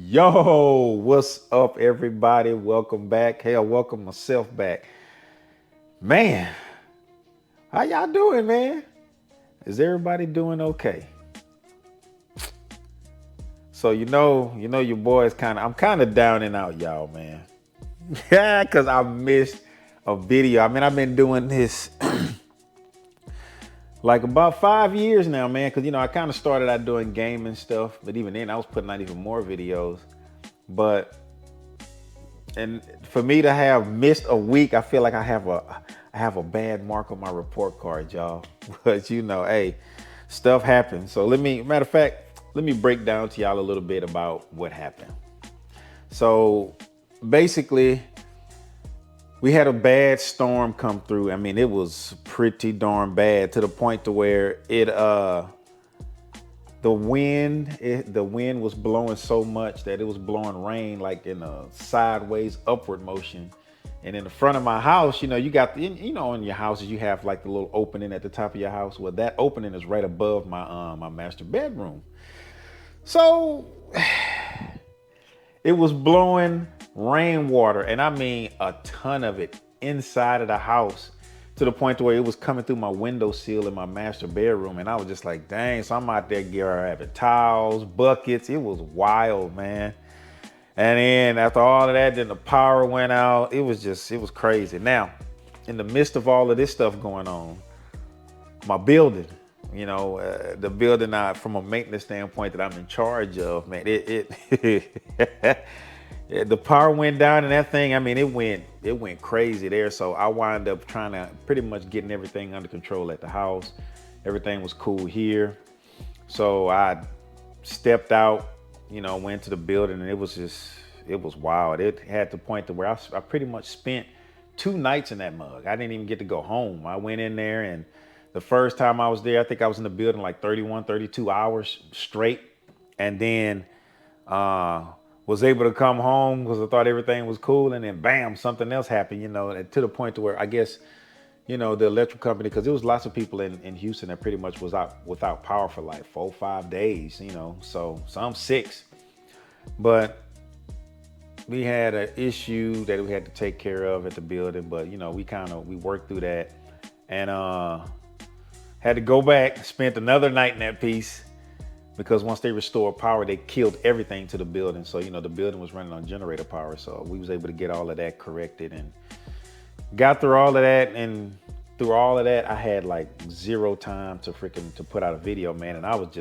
Yo, what's up, everybody? Welcome back. Hell, welcome myself back. Man, how y'all doing, man? Is everybody doing okay? So your boy is I'm kind of down and out, y'all, man. Yeah, because I missed a video. I mean, I've been doing this like about 5 years now, man. Because I kind of started out doing gaming stuff, but even then, I was putting out even more videos. But and for me to have missed a week, I feel like I have a bad mark on my report card, y'all. But hey, stuff happens. So matter of fact, let me break down to y'all a little bit about what happened. So basically, we had a bad storm come through. I mean, it was pretty darn bad to the point to where the wind was blowing so much that it was blowing rain like in a sideways upward motion. And in the front of my house, you got in your houses you have like the little opening at the top of your house. Well, that opening is right above my master bedroom. So it was blowing rainwater, and I mean a ton of it inside of the house, to the point to where it was coming through my windowsill in my master bedroom. And I was just like, dang. So I'm out there grabbing towels, buckets. It was wild, man. And then after all of that, then the power went out. It was crazy. Now, in the midst of all of this stuff going on, my building, the building from a maintenance standpoint that I'm in charge of, man, the power went down and that thing, I mean, it went crazy there. So I wound up trying to pretty much getting everything under control at the house. Everything was cool here. So I stepped out, went to the building, and it was wild. It had the point to where I pretty much spent 2 nights in that mug. I didn't even get to go home. I went in there, and the first time I was there, I think I was in the building like 31, 32 hours straight. And then, was able to come home because I thought everything was cool, and then bam, something else happened, to the point to where I guess, the electric company, because there was lots of people in Houston that pretty much was out without power for like 4-5 days, so some 6. But we had an issue that we had to take care of at the building, but we worked through that, and had to go back, spent another night in that piece. Because once they restored power, they killed everything to the building. So, the building was running on generator power. So we was able to get all of that corrected and got through all of that. And through all of that, I had like 0 time to put out a video, man. And I was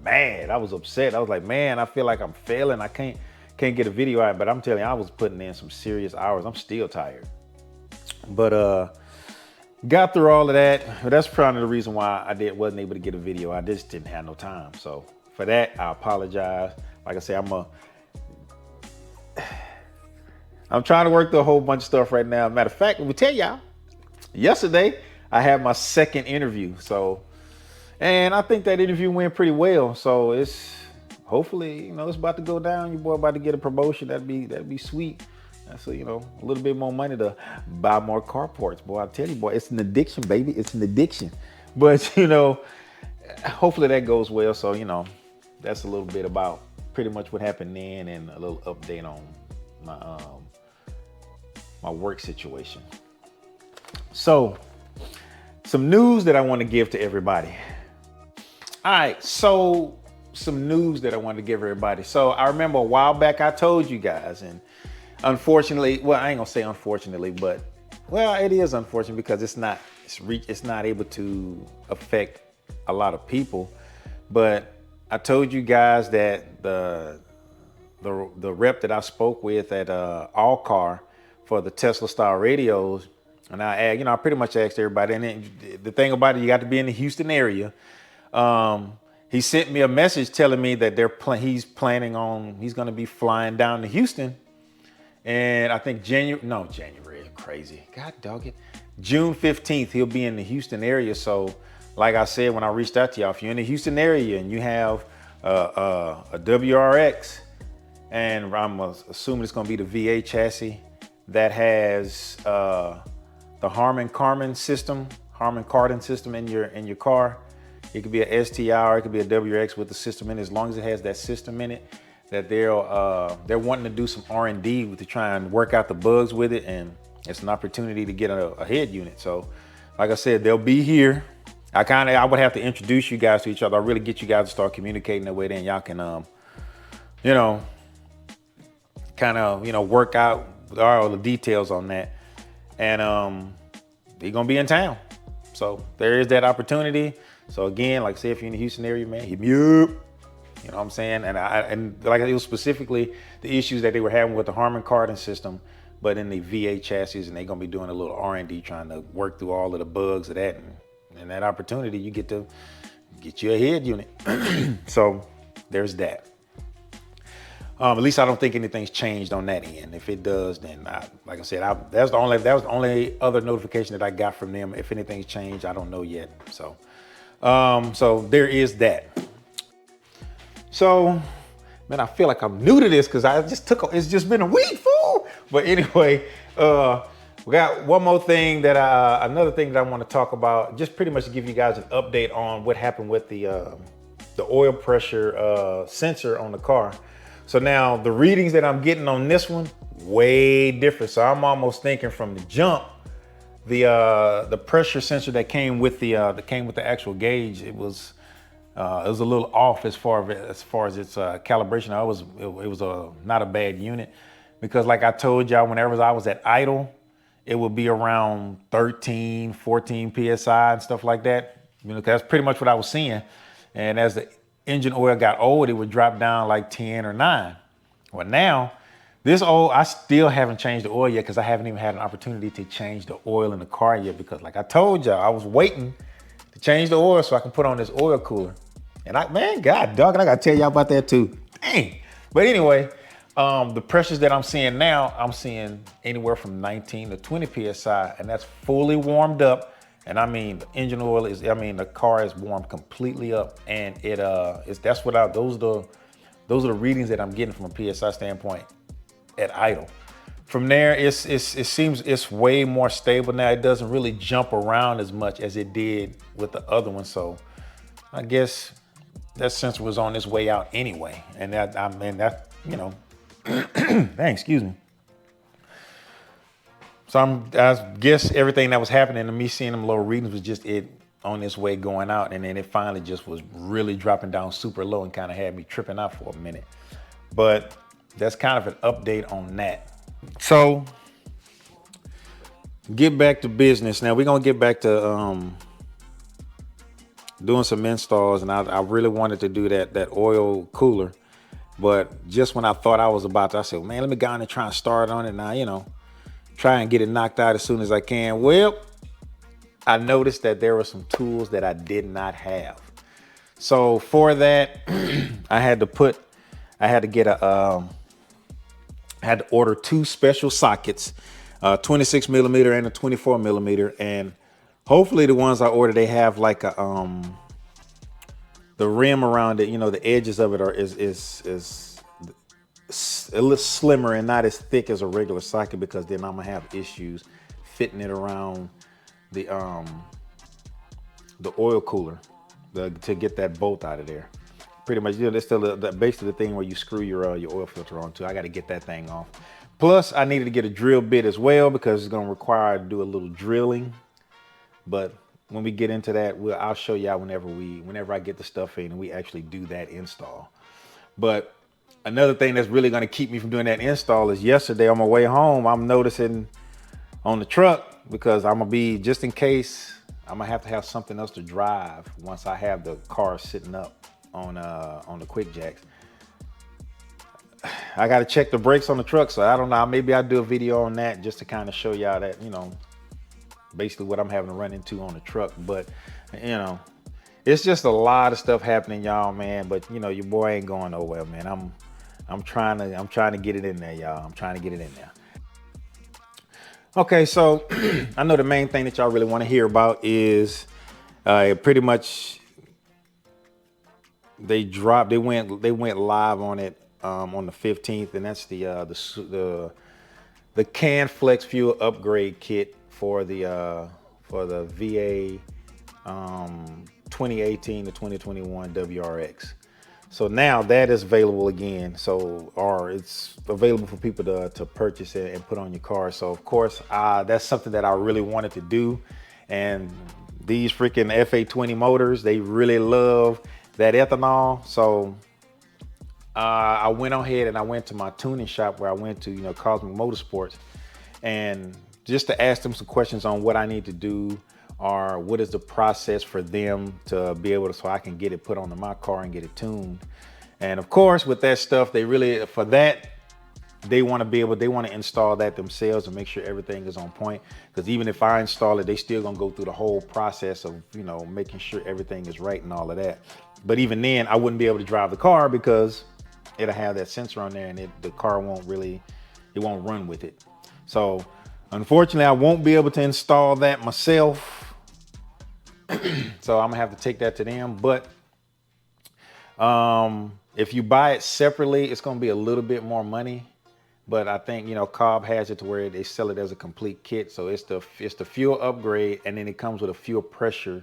mad. I was upset. I was like, man, I feel like I'm failing. I can't get a video out. But I'm telling you, I was putting in some serious hours. I'm still tired. But got through all of that. That's probably the reason why I wasn't able to get a video. I just didn't have no time. So for that, I apologize. Like I said, I'm trying to work through a whole bunch of stuff right now. Matter of fact, let me tell y'all, yesterday I had my second interview. And I think that interview went pretty well. So it's hopefully, it's about to go down. Your boy about to get a promotion. That'd be sweet. So, a little bit more money to buy more carports. Boy, I tell you, boy, it's an addiction, baby. It's an addiction. But, hopefully that goes well. So, that's a little bit about pretty much what happened then, and a little update on my work situation. So, some news that I want to give to everybody. All right, so some news that I want to give everybody. So, I remember a while back I told you guys, and unfortunately, well, I ain't gonna say unfortunately, but it is unfortunate because it's not able to affect a lot of people. But I told you guys that the rep that I spoke with at All Car for the Tesla style radios, and I pretty much asked everybody. And then the thing about it, you got to be in the Houston area. He sent me a message telling me that he's going to be flying down to Houston. And I think January is crazy. God dog it. June 15th, he'll be in the Houston area. So like I said, when I reached out to y'all, if you're in the Houston area and you have a WRX, and I'm assuming it's going to be the VA chassis that has the Harman Kardon system in your car. It could be a STI or it could be a WRX with the system in it. As long as it has that system in it, that they're wanting to do some R&D to try and work out the bugs with it, and it's an opportunity to get a head unit. So like I said, they'll be here. I would have to introduce you guys to each other. I really get you guys to start communicating that way, then y'all can you know, kind of, you know, work out all the details on that. And they're gonna be in town, so there is that opportunity. So again, like I said, if you're in the Houston area, man, hit me up. You know what I'm saying? And like it was specifically the issues that they were having with the Harman Kardon system, but in the VA chassis, and they're gonna be doing a little R&D trying to work through all of the bugs of that. And that opportunity, you get to get you a head unit. So there's that. At least I don't think anything's changed on that end. If it does, then like I said, that was the only other notification that I got from them. If anything's changed, I don't know yet. So, so there is that. So, man, I feel like I'm new to this because it's just been a week, fool. But anyway, we got one more thing another thing that I want to talk about, just pretty much to give you guys an update on what happened with the oil pressure sensor on the car. So now the readings that I'm getting on this one, way different. So I'm almost thinking from the jump, the pressure sensor that came with the actual gauge, it was a little off as far as its calibration. It was not a bad unit, because like I told y'all, whenever I was at idle, it would be around 13, 14 PSI and stuff like that. You know, that's pretty much what I was seeing. And as the engine oil got old, it would drop down like 10 or 9. Well, now this oil, I still haven't changed the oil yet, because I haven't even had an opportunity to change the oil in the car yet, because like I told y'all, I was waiting to change the oil so I can put on this oil cooler. And God dog, I gotta tell y'all about that too. Dang. But anyway, the pressures that I'm seeing now, I'm seeing anywhere from 19 to 20 PSI, and that's fully warmed up. And I mean, the engine oil the car is warmed completely up, and those are the readings that I'm getting from a PSI standpoint at idle. From there, it seems it's way more stable now. It doesn't really jump around as much as it did with the other one. So I guess that sensor was on its way out anyway. And you know, dang, excuse me. So I guess everything that was happening to me seeing them low readings was just it on its way going out. And then it finally just was really dropping down super low and kind of had me tripping out for a minute. But that's kind of an update on that. So get back to business. Now we're going to get back to doing some installs. And I really wanted to do that oil cooler. But just when I thought I was about to, I said, man, let me go on and try and start on it now, you know. Try and get it knocked out as soon as I can. Well, I noticed that there were some tools that I did not have. So for that, I had to order 2 special sockets, 26 millimeter and a 24 millimeter. And hopefully the ones I ordered, they have like the rim around it, you know, the edges of it is a little slimmer and not as thick as a regular socket, because then I'm gonna have issues fitting it around the oil cooler to get that bolt out of there. Pretty much, you know, that's still basically the thing where you screw your oil filter onto. I got to get that thing off. Plus, I needed to get a drill bit as well, because it's gonna require to do a little drilling. But when we get into that, I'll show y'all whenever I get the stuff in and we actually do that install. But another thing that's really going to keep me from doing that install is yesterday on my way home, I'm noticing on the truck, because I'm going to be, just in case, I'm going to have something else to drive once I have the car sitting up on the quick jacks. I got to check the brakes on the truck. So I don't know, maybe I'll do a video on that just to kind of show y'all that, you know, basically what I'm having to run into on the truck. But, you know, it's just a lot of stuff happening, y'all, man. But, you know, your boy ain't going nowhere, man. I'm trying to get it in there, y'all. I'm trying to get it in there. Okay, so I know the main thing that y'all really want to hear about is pretty much they went live on it on the 15th, and that's the Can Flex Fuel upgrade kit for the VA 2018 to 2021 WRX. So now that is available again. So, or it's available for people to purchase it and put on your car. So of course, that's something that I really wanted to do. And these freaking FA20 motors, they really love that ethanol. So I went ahead and I went to my tuning shop where I went to, Cosmic Motorsports, and just to ask them some questions on what I need to do, or what is the process for them to be able to, so I can get it put onto my car and get it tuned. And of course, with that stuff, they really, for that, they want to install that themselves and make sure everything is on point. Because even if I install it, they still gonna go through the whole process of, making sure everything is right and all of that. But even then, I wouldn't be able to drive the car because it'll have that sensor on there, and the car won't run with it. So unfortunately, I won't be able to install that myself. So I'm gonna have to take that to them. But if you buy it separately, it's gonna be a little bit more money. But I think, Cobb has it to where they sell it as a complete kit. So it's the fuel upgrade, and then it comes with a fuel pressure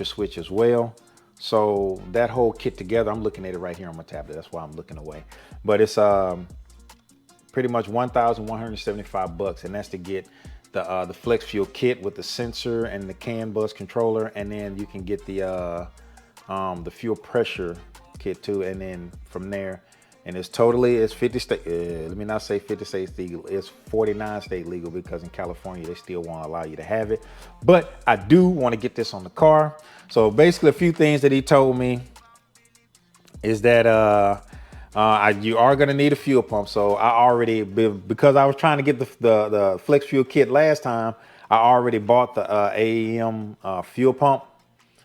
switch as well. So that whole kit together, I'm looking at it right here on my tablet. That's why I'm looking away. But it's pretty much $1,175, and that's to get the Flex Fuel kit with the sensor and the CAN bus controller, and then you can get the fuel pressure kit too. And then from there, and it's 50 state. Let me not say 50 states legal. It's 49 state legal, because in California they still won't allow you to have it. But I do want to get this on the car. So basically, a few things that he told me is that you are going to need a fuel pump. So I already, because I was trying to get the Flex Fuel kit last time, I already bought the AEM fuel pump.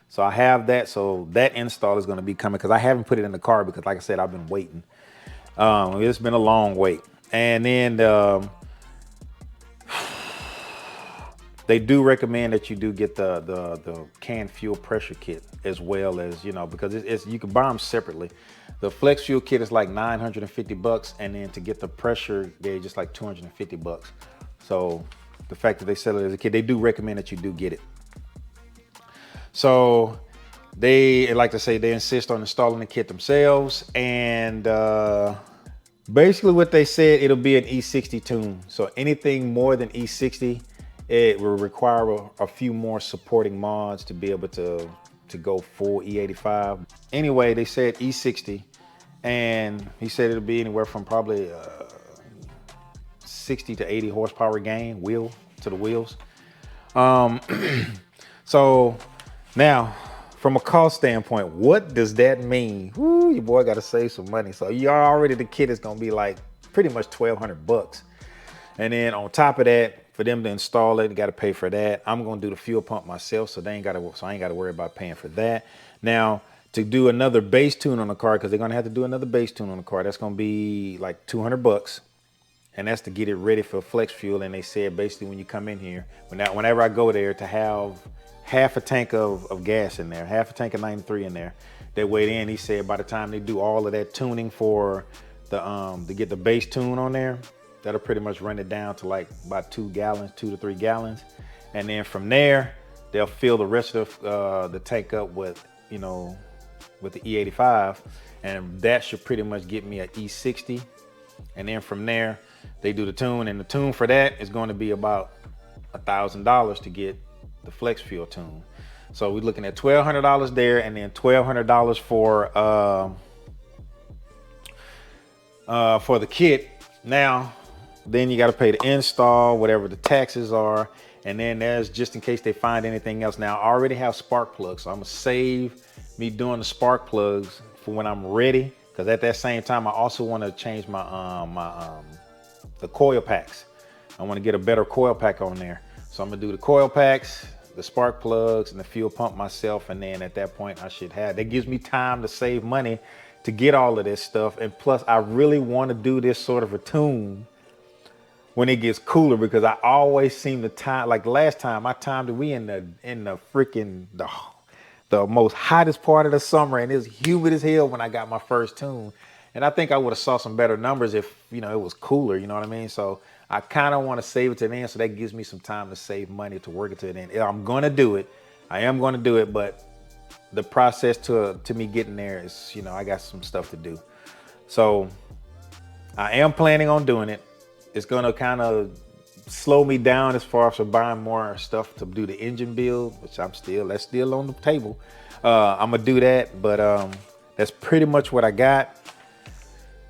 So I have that. So that install is going to be coming, because I haven't put it in the car because, like I said, I've been waiting. It's been a long wait. And then they do recommend that you do get the CAN fuel pressure kit, as well as, because it's you can buy them separately. The Flex Fuel kit is like $950, and then to get the pressure gauge is like $250. So the fact that they sell it as a kit, they do recommend that you do get it. So they, like to say, they insist on installing the kit themselves. And basically what they said, it'll be an E60 tune. So anything more than E60, it will require a few more supporting mods to be able to go full E85. Anyway, they said E60, and he said it'll be anywhere from probably 60 to 80 horsepower gain wheel to the wheels. So now, from a cost standpoint, what does that mean? Woo, your boy got to save some money. So you already, the kit is gonna be like pretty much $1,200, and then on top of that, for them to install it, you got to pay for that. I'm gonna do the fuel pump myself, so I ain't got to worry about paying for that. Now, to do another base tune on the car, because they're gonna have to do another base tune on the car, that's gonna be like $200, and that's to get it ready for Flex Fuel. And they said basically when you come in here, whenever I go there, to have half a tank of gas in there, half a tank of 93 in there. That way in, he said by the time they do all of that tuning for the to get the base tune on there, that'll pretty much run it down to like about 2 to 3 gallons. And then from there, they'll fill the rest of the tank up with, with the E85, and that should pretty much get me an E60. And then from there, they do the tune, and the tune for that is going to be about $1,000 to get the Flex Fuel tune. So we're looking at $1,200 there, and then $1,200 for the kit. Now, then you got to pay the install, whatever the taxes are, and then there's just in case they find anything else. Now I already have spark plugs, so I'm gonna save me doing the spark plugs for when I'm ready, because at that same time I also want to change my the coil packs. I want to get a better coil pack on there, so I'm gonna do the coil packs, the spark plugs, and the fuel pump myself. And then at that point, I should have, that gives me time to save money to get all of this stuff. And plus, I really want to do this sort of a tune when it gets cooler, because I always seem to time, like last time I timed it, we in the freaking the most hottest part of the summer, and it was humid as hell when I got my first tune. And I think I would have saw some better numbers if, it was cooler, you know what I mean? So I kind of want to save it to the end, so that gives me some time to save money to work it to the end. I'm going to do it. I am going to do it, but the process to me getting there is, you know, I got some stuff to do. So I am planning on doing it. It's gonna kind of slow me down as far as for buying more stuff to do the engine build, which that's still on the table. I'm gonna do that, but that's pretty much what I got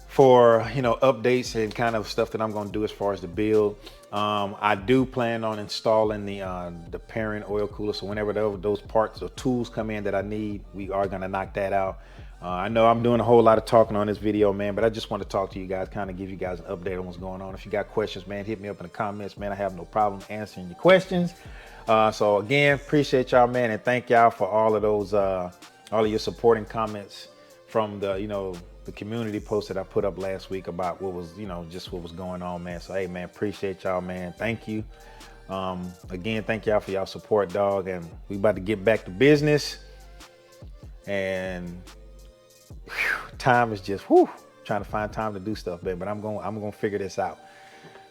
for, you know, updates and kind of stuff that I'm gonna do as far as the build. I do plan on installing the parent oil cooler, so whenever those parts or tools come in that I need, we are gonna knock that out. I know I'm doing a whole lot of talking on this video, man, but I just want to talk to you guys, kind of give you guys an update on what's going on. If you got questions, man, hit me up in the comments, man. I have no problem answering your questions. So again, appreciate y'all, man, and thank y'all for all of those, all of your supporting comments from the, you know, the community post that I put up last week about what was, you know, just what was going on, man. So hey, man, appreciate y'all, man. Thank you. Again, thank y'all for y'all support, dog, and we about to get back to business. And time is just trying to find time to do stuff, baby. But I'm gonna figure this out.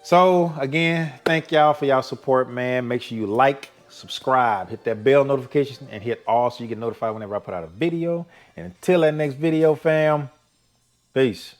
So again, thank y'all for y'all support, man. Make sure you like, subscribe, hit that bell notification, and hit all so you get notified whenever I put out a video. And until that next video, fam, peace.